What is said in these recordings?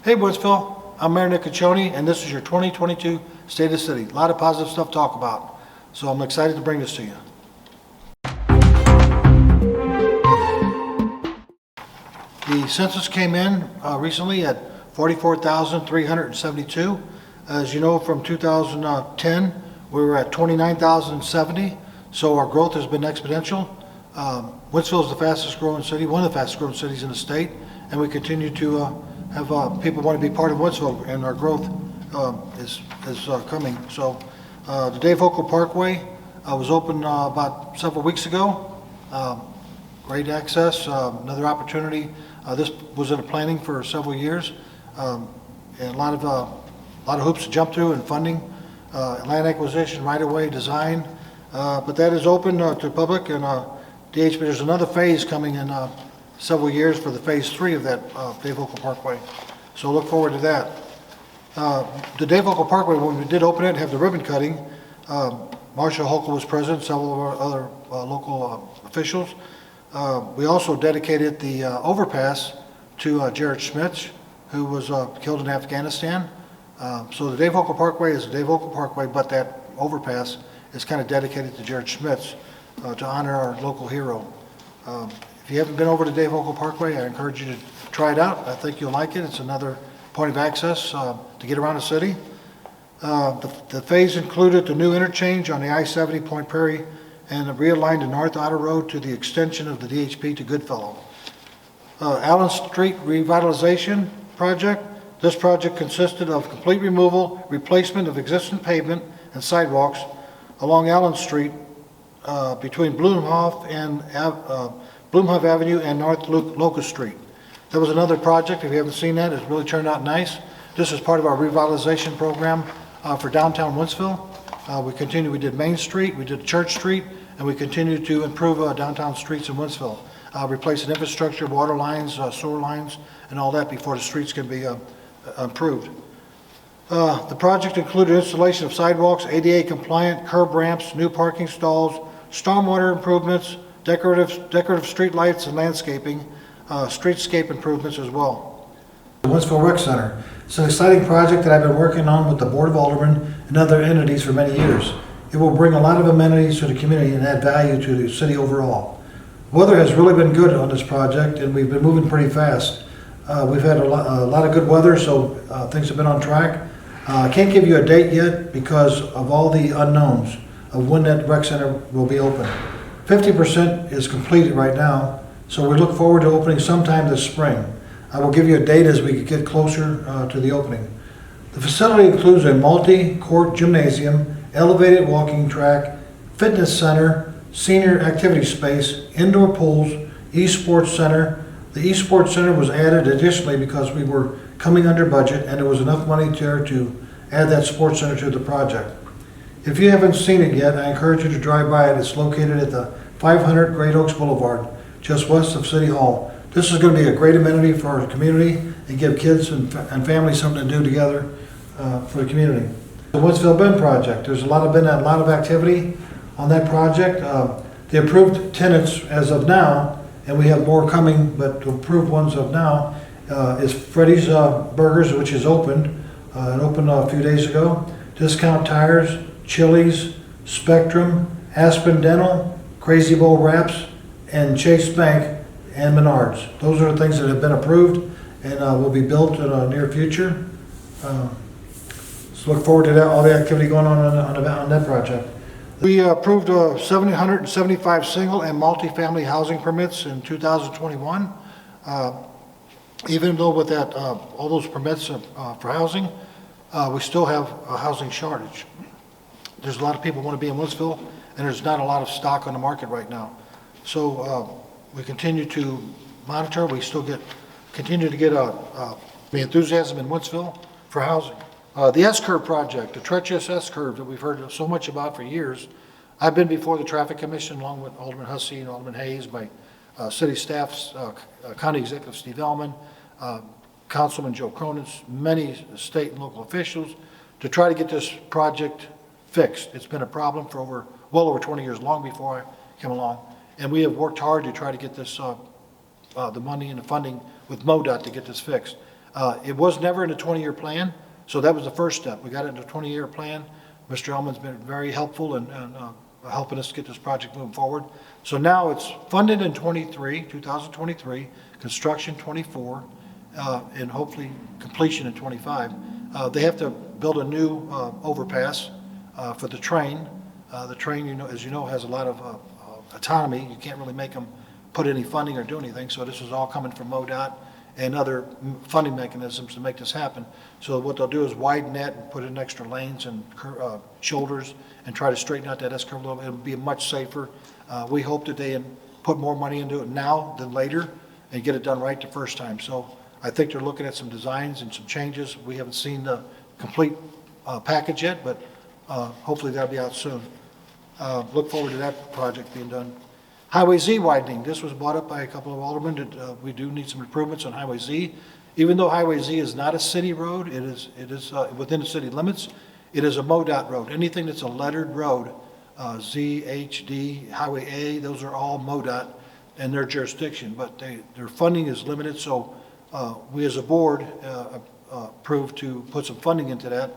Hey Woodsville, I'm Mayor Nick Guccione, and this is your 2022 State of the City. A lot of positive stuff to talk about, so I'm excited to bring this to you. The census came in recently at 44,372. As you know, from 2010, we were at 29,070, so our growth has been exponential. Woodsville is the fastest growing city, one of the fastest growing cities in the state, and we continue to have people want to be part of Woodsville, and our growth is coming. So the Dave Hochul Parkway was opened about several weeks ago. Great access, another opportunity. This was in the planning for several years, and a lot of hoops to jump through and funding, land acquisition, right-of-way design, but that is open to the public, and but there's another phase coming in several years for the phase 3 of that Dave Hochul Parkway. So look forward to that. The Dave Hochul Parkway, when we did open it, have the ribbon cutting. Marshall Hochul was president, several of our other local officials. We also dedicated the overpass to Jared Schmitz, who was killed in Afghanistan. So the Dave Hochul Parkway is the Dave Hochul Parkway, but that overpass is kind of dedicated to Jared Schmitz to honor our local hero. If you haven't been over to Dave Hochul Parkway, I encourage you to try it out. I think you'll like it. It's another point of access to get around the city. The phase included the new interchange on the I-70 Point Prairie and realigned the North Outer Road to the extension of the DHP to Goodfellow. Allen Street Revitalization Project. This project consisted of complete removal, replacement of existing pavement and sidewalks along Allen Street between Blumhoff Avenue and North Locust Street. That was another project. If you haven't seen that, it's really turned out nice. This is part of our revitalization program for downtown Woodsville. We did Main Street, we did Church Street, and we continue to improve downtown streets in Woodsville. Replacing infrastructure, water lines, sewer lines, and all that before the streets can be improved. The project included installation of sidewalks, ADA compliant curb ramps, new parking stalls, stormwater improvements, decorative street lights and landscaping, streetscape improvements as well. The Woodsville Rec Center. It's an exciting project that I've been working on with the Board of Aldermen and other entities for many years. It will bring a lot of amenities to the community and add value to the city overall. Weather has really been good on this project, and we've been moving pretty fast. We've had a lot of good weather, so things have been on track. I can't give you a date yet because of all the unknowns of when that rec center will be open. 50% is completed right now, so we look forward to opening sometime this spring. I will give you a date as we get closer to the opening. The facility includes a multi-court gymnasium, elevated walking track, fitness center, senior activity space, indoor pools, esports center. The esports center was added additionally because we were coming under budget and there was enough money there to add that sports center to the project. If you haven't seen it yet, I encourage you to drive by it. It's located at the 500 Great Oaks Boulevard, just west of City Hall. This is going to be a great amenity for our community and give kids and families something to do together for the community. The Woodsville Bend project. There's been a lot of activity on that project. The approved tenants as of now, and we have more coming, but the approved ones of now is Freddy's Burgers, which is opened. It opened a few days ago. Discount Tires, Chili's, Spectrum, Aspen Dental, Crazy Bowl Wraps, and Chase Bank and Menards. Those are the things that have been approved and will be built in the near future. So look forward to that, all the activity going on that project. We approved 775 single and multi-family housing permits in 2021. Even though with that, all those permits for housing, we still have a housing shortage. There's a lot of people who want to be in Woodsville, and there's not a lot of stock on the market right now. So we continue to monitor. We still continue to get the enthusiasm in Woodsville for housing. The S-curve project, the treacherous S-curve that we've heard so much about for years. I've been before the Traffic Commission along with Alderman Hussey and Alderman Hayes, my city staffs, County Executive Steve Ellman, Councilman Joe Cronin, many state and local officials to try to get this project fixed. It's been a problem for well over 20 years, long before I came along. And we have worked hard to try to get this, the money and the funding with MoDOT to get this fixed. It was never in the 20-year plan, so that was the first step. We got it in the 20-year plan. Mr. Ellman's been very helpful in helping us get this project moving forward. So now it's funded in 2023, construction 24, and hopefully completion in 25. They have to build a new overpass for the train. The train, as you know, has a lot of autonomy. You can't really make them put any funding or do anything. So this is all coming from MoDOT and other funding mechanisms to make this happen. So what they'll do is widen that and put in extra lanes and shoulders and try to straighten out that S-curve a little bit. It'll be much safer. We hope that they put more money into it now than later and get it done right the first time. So I think they're looking at some designs and some changes. We haven't seen the complete package yet, but hopefully that'll be out soon. Look forward to that project being done. Highway Z widening. This was brought up by a couple of aldermen that we do need some improvements on Highway Z. Even though Highway Z is not a city road, it is within the city limits. It is a MoDOT road. Anything that's a lettered road, Z, H, D, Highway A, those are all MoDOT and their jurisdiction, but their funding is limited. So we as a board approved to put some funding into that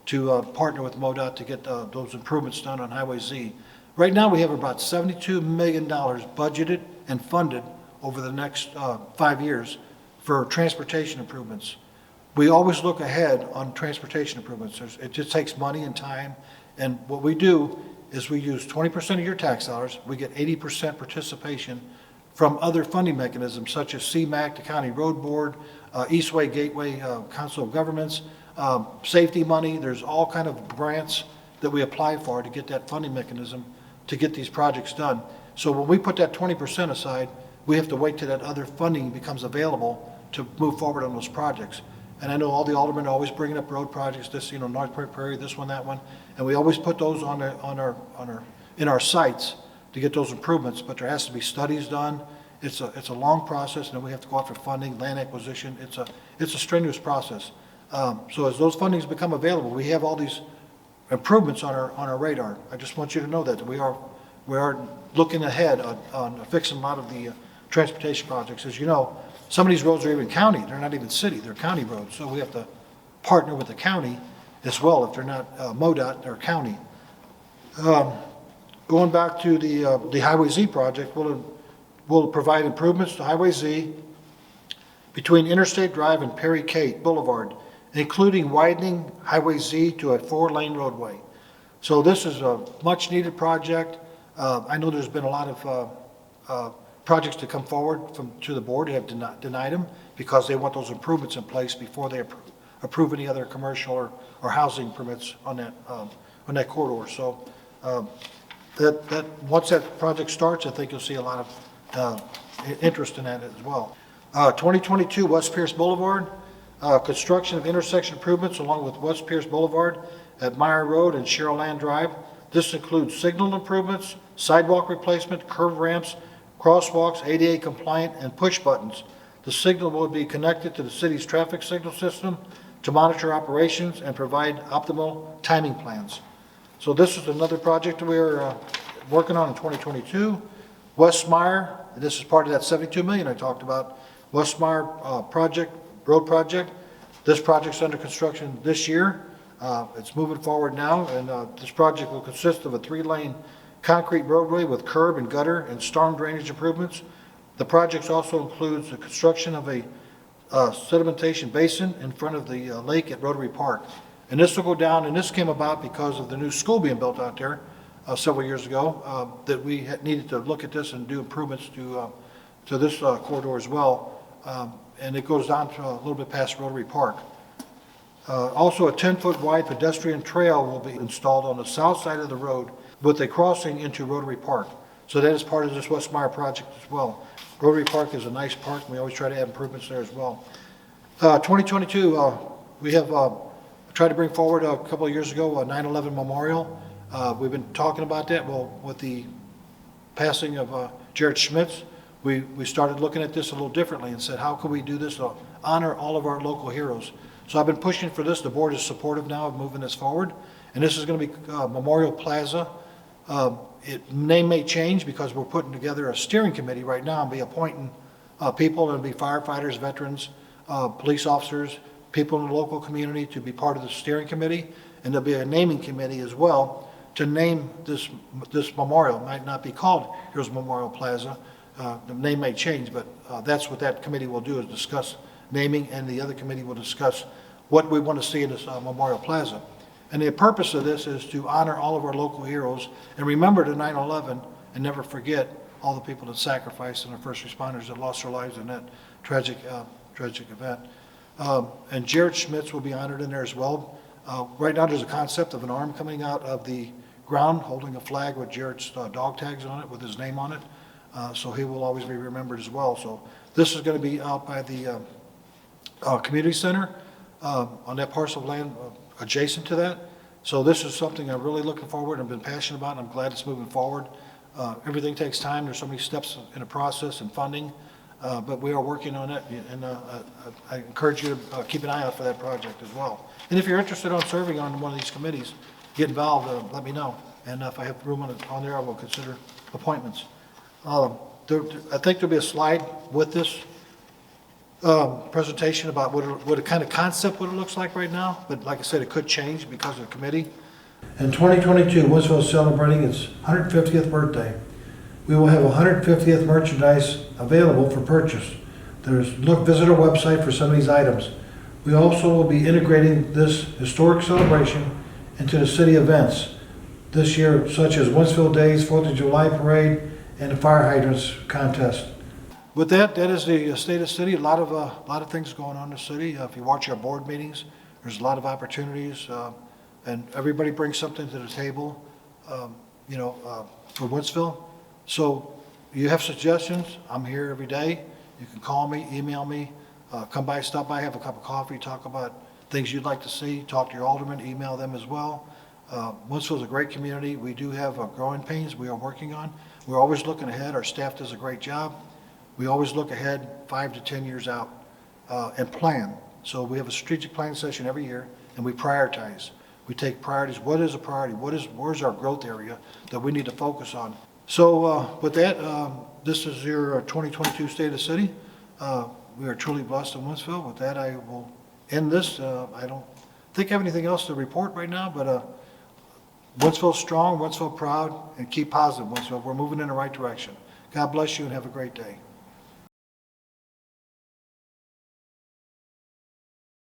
to partner with MoDOT to get those improvements done on Highway Z. Right now, we have about $72 million budgeted and funded over the next 5 years for transportation improvements. We always look ahead on transportation improvements. It just takes money and time. And what we do is we use 20% of your tax dollars. We get 80% participation from other funding mechanisms such as CMAQ, the County Road Board, Eastway Gateway Council of Governments, safety money. There's all kind of grants that we apply for to get that funding mechanism to get these projects done. So when we put that 20% aside, we have to wait till that other funding becomes available to move forward on those projects. And I know all the aldermen are always bringing up road projects, this, North Prairie, this one, that one, and we always put those in our sites to get those improvements, but there has to be studies done. It's a long process, and then we have to go out for funding, land acquisition. It's a strenuous process. So as those fundings become available, we have all these improvements on our radar. I just want you to know that we are looking ahead on fixing a lot of the transportation projects. As you know, some of these roads are even county. They're not even city. They're county roads. So we have to partner with the county as well. If they're not MoDOT, they're county. Going back to the Highway Z project, we'll provide improvements to Highway Z between Interstate Drive and Perry Kate Boulevard, including widening Highway Z to a 4-lane roadway. So this is a much-needed project. I know there's been a lot of projects to come forward to the board have denied them because they want those improvements in place before they approve any other commercial or housing permits on that corridor. So that once that project starts, I think you'll see a lot of interest in that as well. 2022 West Pierce Boulevard. Construction of intersection improvements along with West Pierce Boulevard at Meyer Road and Cheryl Land Drive. This includes signal improvements, sidewalk replacement, curb ramps, crosswalks, ADA compliant, and push buttons. The signal will be connected to the city's traffic signal system to monitor operations and provide optimal timing plans. So this is another project that we're working on in 2022. West Meyer, this is part of that $72 million I talked about. West Meyer road project. This project's under construction this year. It's moving forward now, and this project will consist of a 3-lane concrete roadway with curb and gutter and storm drainage improvements. The project also includes the construction of a sedimentation basin in front of the lake at Rotary Park. And this will go down, and this came about because of the new school being built out there several years ago, that we needed to look at this and do improvements to this corridor as well. And it goes down to a little bit past Rotary Park. Also, a 10-foot wide pedestrian trail will be installed on the south side of the road with a crossing into Rotary Park. So that is part of this West Meyer project as well. Rotary Park is a nice park, and we always try to add improvements there as well. 2022, we have tried to bring forward a couple of years ago a 9/11 memorial. We've been talking about that. Well, with the passing of Jared Schmitz, we started looking at this a little differently and said, how can we do this to honor all of our local heroes? So I've been pushing for this. The board is supportive now of moving this forward. And this is going to be Memorial Plaza. Name may change because we're putting together a steering committee right now and be appointing people, and be firefighters, veterans, police officers, people in the local community to be part of the steering committee, and there'll be a naming committee as well to name this memorial. It might not be called Heroes Memorial Plaza. The name may change, but that's what that committee will do, is discuss naming, and the other committee will discuss what we want to see in this Memorial Plaza. And the purpose of this is to honor all of our local heroes and remember the 9/11 and never forget all the people that sacrificed and the first responders that lost their lives in that tragic event. And Jared Schmitz will be honored in there as well. Right now there's a concept of an arm coming out of the ground holding a flag with Jared's dog tags on it with his name on it. So he will always be remembered as well. So this is going to be out by the community center on that parcel of land adjacent to that. So this is something I'm really looking forward and been passionate about, and I'm glad it's moving forward. Everything takes time. There's so many steps in the process and funding, but we are working on it, and I encourage you to keep an eye out for that project as well. And if you're interested in serving on one of these committees, get involved, let me know. And if I have room on there, I will consider appointments. I think there'll be a slide with this presentation about what a kind of concept what it looks like right now, but like I said, it could change because of the committee. In 2022, Woodsville is celebrating its 150th birthday. We will have 150th merchandise available for purchase. Visit our website for some of these items. We also will be integrating this historic celebration into the city events this year, such as Woodsville Days, 4th of July Parade, and the fire hydrants contest. With that is the state of the city. A lot of things going on in the city. If you watch our board meetings, there's a lot of opportunities, and everybody brings something to the table, for Woodsville. So you have suggestions, I'm here every day. You can call me, email me, come by, stop by, have a cup of coffee, talk about things you'd like to see, talk to your alderman, email them as well. Woodsville is a great community. We do have growing pains we are working on. We're always looking ahead. Our staff does a great job. We always look ahead 5 to 10 years out and plan. So we have a strategic planning session every year, and we prioritize. We take priorities. What is a priority? Where's our growth area that we need to focus on? So with that, this is your 2022 State of the City. We are truly blessed in Woodsville. With that, I will end this. I don't think I have anything else to report right now, but Woodsville strong, Woodsville proud, and keep positive, Woodsville. We're moving in the right direction. God bless you and have a great day.